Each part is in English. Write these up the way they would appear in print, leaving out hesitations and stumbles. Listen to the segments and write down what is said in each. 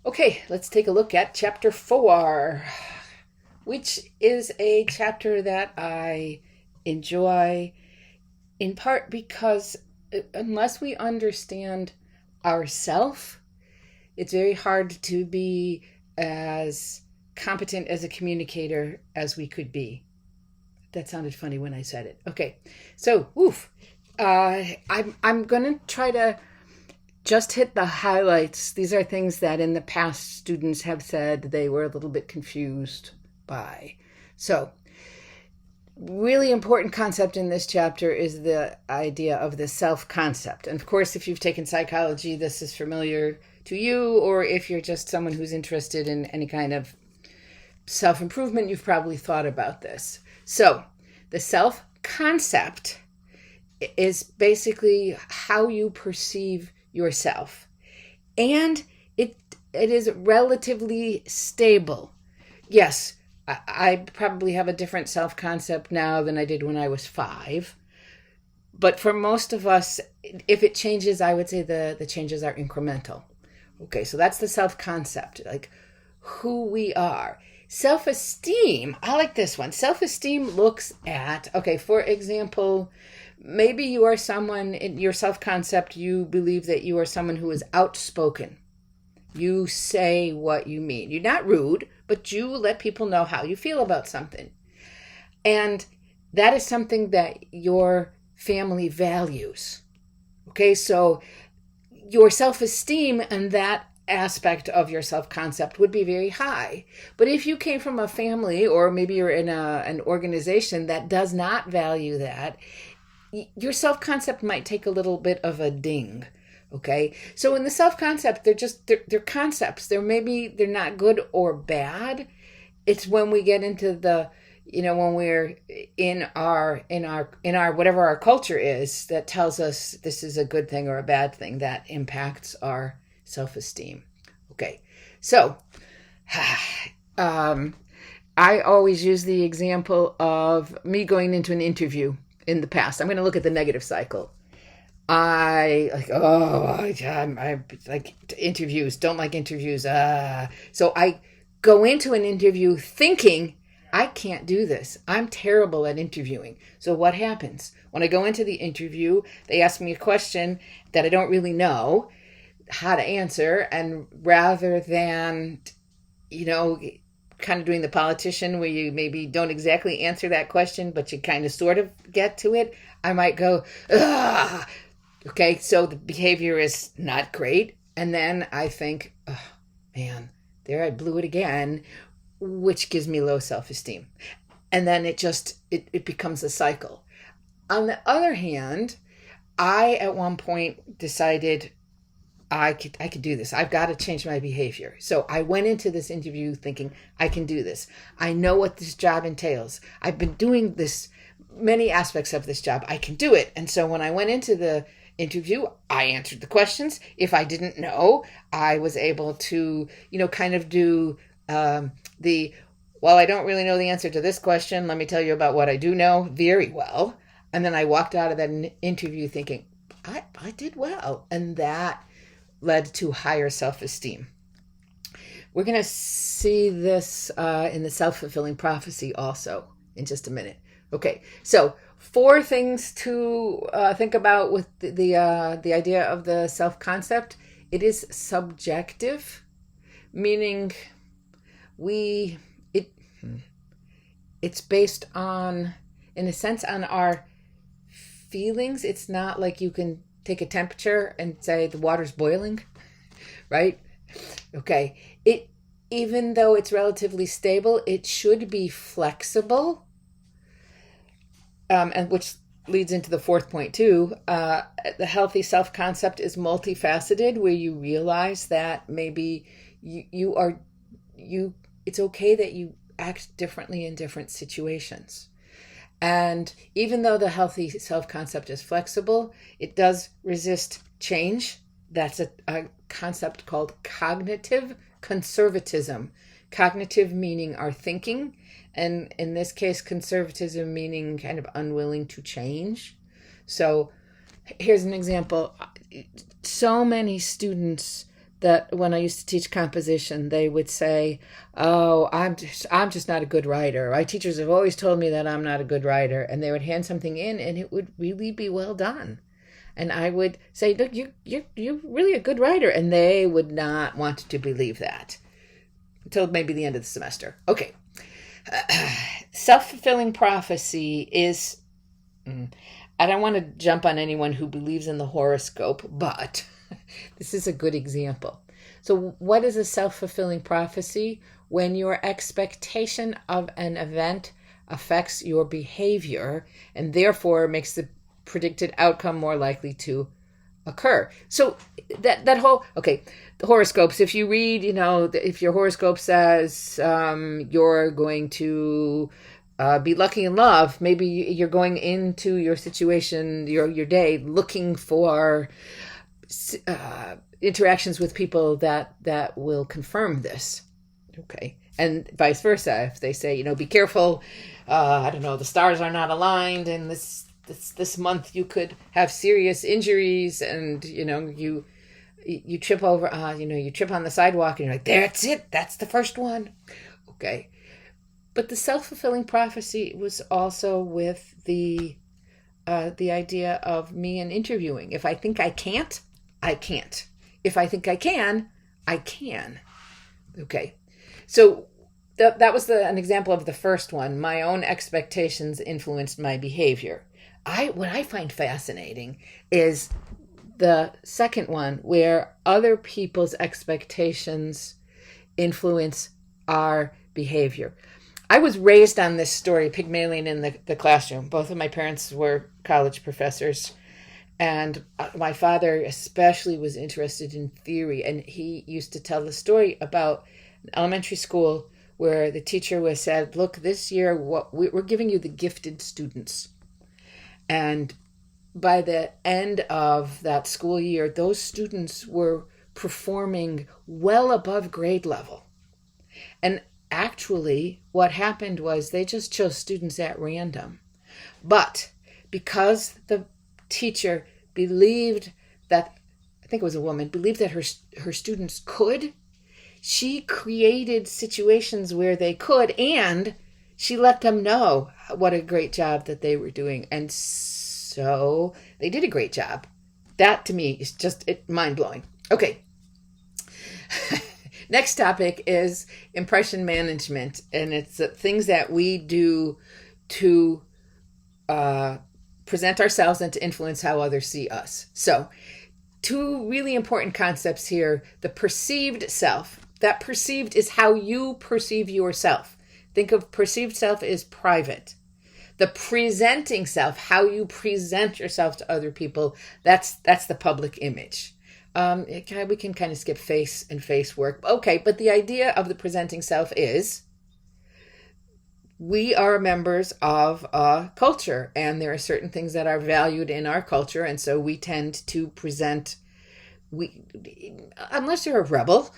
Okay, let's take a look at chapter 4, which is a chapter that I enjoy in part because unless we understand ourself, it's very hard to be as competent as a communicator as we could be. That sounded funny when I said it. Okay, so I'm gonna try to just hit the highlights. These are things that in the past students have said they were a little bit confused by. So, really important concept in this chapter is the idea of the self-concept. And of course, if you've taken psychology, this is familiar to you, or if you're just someone who's interested in any kind of self-improvement, you've probably thought about this. So, the self-concept is basically how you perceive yourself. And it is relatively stable. Yes, I probably have a different self-concept now than I did when I was 5. But for most of us, if it changes, I would say the changes are incremental. Okay, so that's the self-concept, like who we are. Self-esteem, I like this one. Self-esteem looks at, okay, for example, maybe you are someone, in your self-concept, you believe that you are someone who is outspoken. You say what you mean. You're not rude, but you let people know how you feel about something. And that is something that your family values. Okay, so your self-esteem and that aspect of your self-concept would be very high. But if you came from a family, or maybe you're in an organization that does not value that, your self-concept might take a little bit of a ding. Okay, so in the self-concept, they're concepts. They're not good or bad. It's when we get into the, when we're in our whatever our culture is that tells us this is a good thing or a bad thing that impacts our self-esteem. Okay, so I always use the example of me going into an interview in the past. I'm going to look at the negative cycle. I like interviews, don't like interviews. So I go into an interview thinking, I can't do this. I'm terrible at interviewing. So what happens? When I go into the interview, they ask me a question that I don't really know how to answer. And rather than, kind of doing the politician where you maybe don't exactly answer that question, but you kind of sort of get to it, I might go, ugh. Okay, so the behavior is not great. And then I think, oh, man, there I blew it again, which gives me low self-esteem. And then it becomes a cycle. On the other hand, I at one point decided I could do this. I've got to change my behavior. So I went into this interview thinking, I can do this. I know what this job entails. I've been doing this, many aspects of this job. I can do it. And so when I went into the interview, I answered the questions. If I didn't know, I was able to, kind of do well, I don't really know the answer to this question. Let me tell you about what I do know very well. And then I walked out of that interview thinking, I did well. And that led to higher self-esteem. We're going to see this in the self-fulfilling prophecy also in just a minute. Okay, so 4 things to think about with the idea of the self-concept. It is subjective, meaning it's based on, in a sense, on our feelings. It's not like you can take a temperature and say the water's boiling, right? Okay, even though it's relatively stable, it should be flexible. And which leads into the 4th point too. The healthy self-concept is multifaceted, where you realize that maybe it's okay that you act differently in different situations. And even though the healthy self-concept is flexible, it does resist change. That's a concept called cognitive conservatism. Cognitive meaning our thinking, and in this case, conservatism meaning kind of unwilling to change. So here's an example. So many students that when I used to teach composition, they would say, "Oh, I'm just not a good writer. My teachers have always told me that I'm not a good writer," and they would hand something in, and it would really be well done. And I would say, "Look, you're really a good writer," and they would not want to believe that until maybe the end of the semester. Okay, self-fulfilling prophecy is. I don't want to jump on anyone who believes in the horoscope, but this is a good example. So what is a self-fulfilling prophecy? When your expectation of an event affects your behavior and therefore makes the predicted outcome more likely to occur. So that whole, okay, the horoscopes, if you read, if your horoscope says you're going to be lucky in love, maybe you're going into your situation, your day, looking for interactions with people that will confirm this. Okay. And vice versa. If they say, be careful, I don't know, the stars are not aligned, and this month you could have serious injuries, and you trip over, you trip on the sidewalk, and you're like, that's it, that's the first one. Okay. But the self-fulfilling prophecy was also with the idea of me in interviewing. If I think I can't, I can't. If I think I can, I can. Okay. So that was an example of the first one. My own expectations influenced my behavior. What I find fascinating is the second one, where other people's expectations influence our behavior. I was raised on this story, Pygmalion in the classroom. Both of my parents were college professors, and my father especially was interested in theory, and he used to tell the story about an elementary school where the teacher was said, "Look, this year we're giving you the gifted students." And by the end of that school year, those students were performing well above grade level. And actually, what happened was they just chose students at random. But because the teacher believed that, I think it was a woman, believed that her students could, she created situations where they could, and she let them know what a great job that they were doing. And so they did a great job. That to me is just mind-blowing. Okay. Next topic is impression management, and it's the things that we do to present ourselves and to influence how others see us. So, two really important concepts here. The perceived self. That perceived is how you perceive yourself. Think of perceived self as private. The presenting self, how you present yourself to other people, that's the public image. We can kind of skip face and face work. Okay, but the idea of the presenting self is we are members of a culture, and there are certain things that are valued in our culture, and so we tend to present, unless you're a rebel,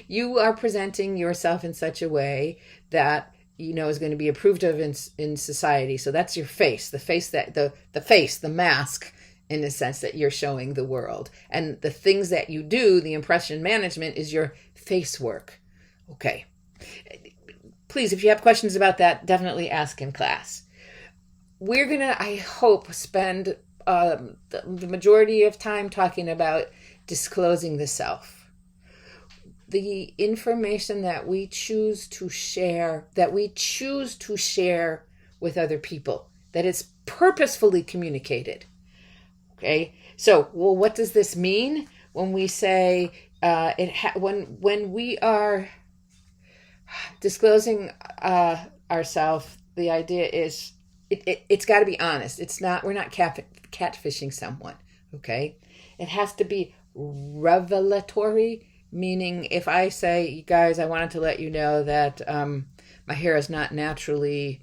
you are presenting yourself in such a way that is going to be approved of in society. So that's your face, the mask, in the sense that you're showing the world. And the things that you do, the impression management, is your face work. Okay. Please, if you have questions about that, definitely ask in class. We're going to, I hope, spend the majority of time talking about disclosing the self. The information that we choose to share, with other people, that it's purposefully communicated. Okay, so what does this mean when we say when we are disclosing ourselves? The idea is it's got to be honest. We're not catfishing someone. Okay, it has to be revelatory, meaning if I say, "You guys, I wanted to let you know that my hair is not naturally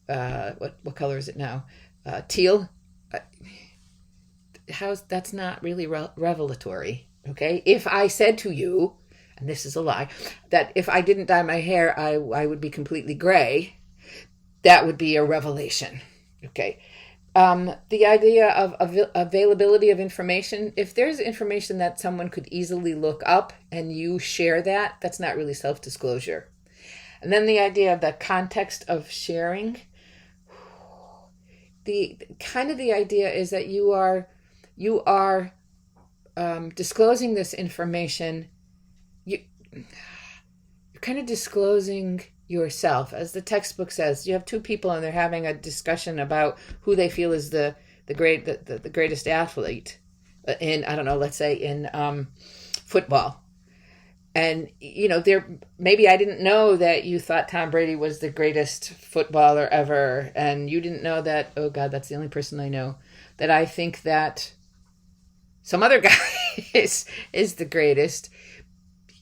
what color is it now? Teal." That's not really revelatory. Okay, if I said to you, and this is a lie, that if I didn't dye my hair, I would be completely gray, that would be a revelation. Okay, The idea of availability of information. If there's information that someone could easily look up and you share that, that's not really self-disclosure. And then the idea of the context of sharing. The idea is that you are disclosing this information. You're kind of disclosing yourself. As the textbook says, you have two people and they're having a discussion about who they feel is the greatest athlete in, I don't know, let's say in football. And, maybe I didn't know that you thought Tom Brady was the greatest footballer ever. And you didn't know that, oh God, that's the only person I know, that I think that some other guy is the greatest.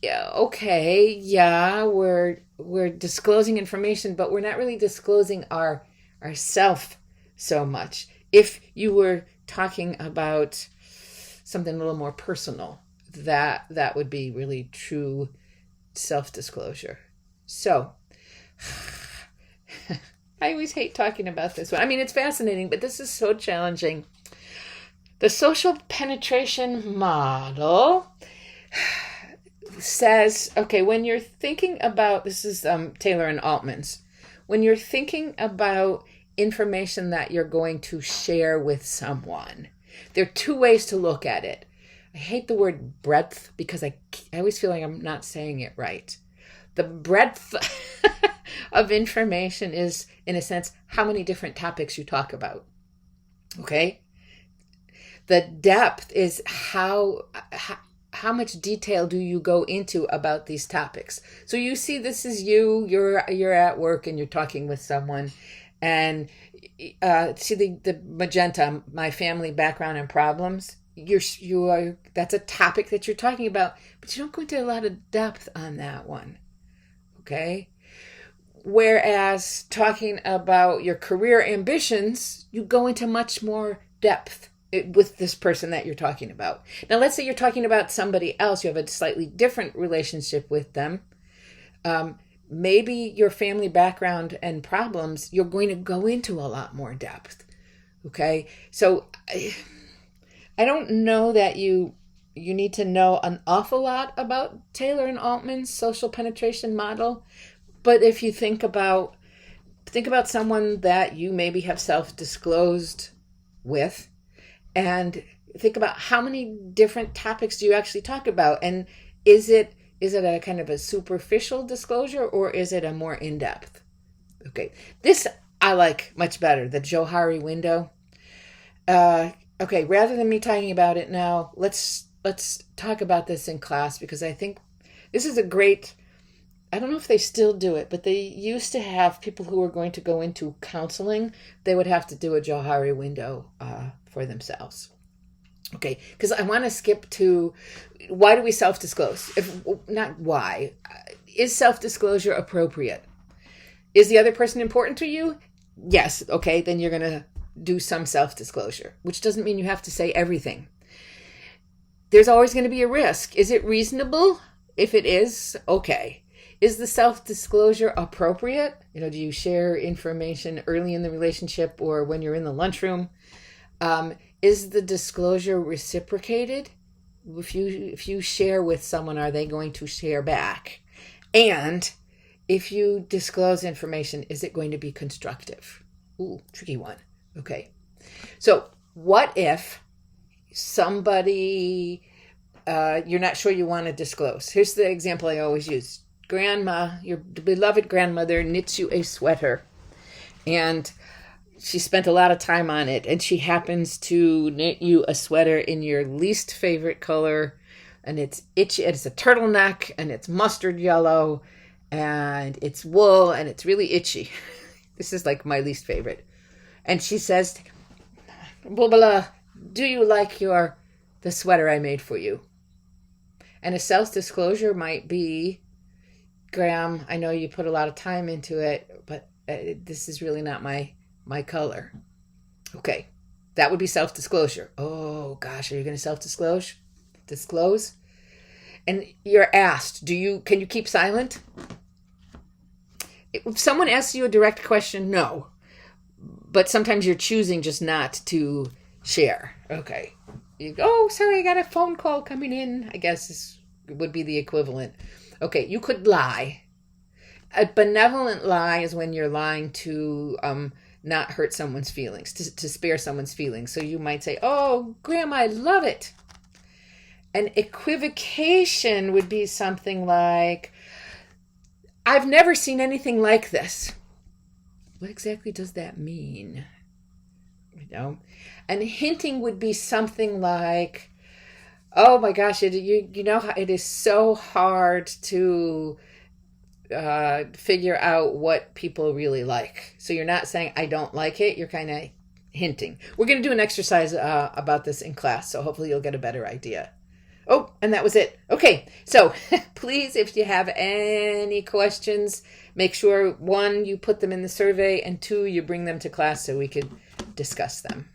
Yeah, okay, yeah, we're disclosing information, but we're not really disclosing ourself so much. If you were talking about something a little more personal, that would be really true self-disclosure. So, I always hate talking about this one. I mean, it's fascinating, but this is so challenging. The social penetration model says, okay, when you're thinking about, this is Taylor and Altman's, when you're thinking about information that you're going to share with someone, there are two ways to look at it. I hate the word breadth because I always feel like I'm not saying it right. The breadth of information is, in a sense, how many different topics you talk about. Okay? The depth is how much detail do you go into about these topics. So you see, this is you're at work and you're talking with someone, and see the magenta, my family background and problems. That's a topic that you're talking about, but you don't go into a lot of depth on that one. Okay? Whereas talking about your career ambitions, you go into much more depth with this person that you're talking about. Now, let's say you're talking about somebody else. You have a slightly different relationship with them. Maybe your family background and problems, you're going to go into a lot more depth. Okay? So I don't know that you need to know an awful lot about Taylor and Altman's social penetration model. But if you think about someone that you maybe have self-disclosed with, and think about how many different topics do you actually talk about, and is it a kind of a superficial disclosure, or is it a more in-depth? Okay, this I like much better, the Johari window. Okay, rather than me talking about it now, let's talk about this in class, because I think this is a great, I don't know if they still do it, but they used to have people who were going to go into counseling, they would have to do a Johari window for themselves. Okay, because I want to skip to, why do we self-disclose? Not why. Is self-disclosure appropriate? Is the other person important to you? Yes. Okay, then you're going to do some self-disclosure, which doesn't mean you have to say everything. There's always going to be a risk. Is it reasonable? If it is, okay. Is the self-disclosure appropriate? Do you share information early in the relationship or when you're in the lunchroom? Is the disclosure reciprocated? If you share with someone, are they going to share back? And if you disclose information, is it going to be constructive? Ooh, tricky one. Okay. So what if somebody, you're not sure you want to disclose? Here's the example I always use. Grandma, your beloved grandmother, knits you a sweater, and she spent a lot of time on it, and she happens to knit you a sweater in your least favorite color, and it's itchy, it's a turtleneck, and it's mustard yellow, and it's wool, and it's really itchy. This is like my least favorite. And she says, blah, blah, blah, do you like the sweater I made for you? And a self-disclosure might be, Graham, I know you put a lot of time into it, but this is really not my color. Okay, that would be self-disclosure. Oh gosh, are you going to self-disclose? Disclose? And you're asked, can you keep silent? If someone asks you a direct question, no. but sometimes you're choosing just not to share. Okay. You go, oh, sorry, I got a phone call coming in, I guess this would be the equivalent. Okay, you could lie. A benevolent lie is when you're lying to not hurt someone's feelings, to spare someone's feelings. So you might say, oh, Grandma, I love it. An equivocation would be something like, I've never seen anything like this. What exactly does that mean? You know? And hinting would be something like, oh my gosh, you know how it is so hard to figure out what people really like. So you're not saying I don't like it, you're kind of hinting. We're going to do an exercise about this in class, so hopefully you'll get a better idea. Oh, and that was it. Okay, so please, if you have any questions, make sure, 1, you put them in the survey, and 2, you bring them to class so we could discuss them.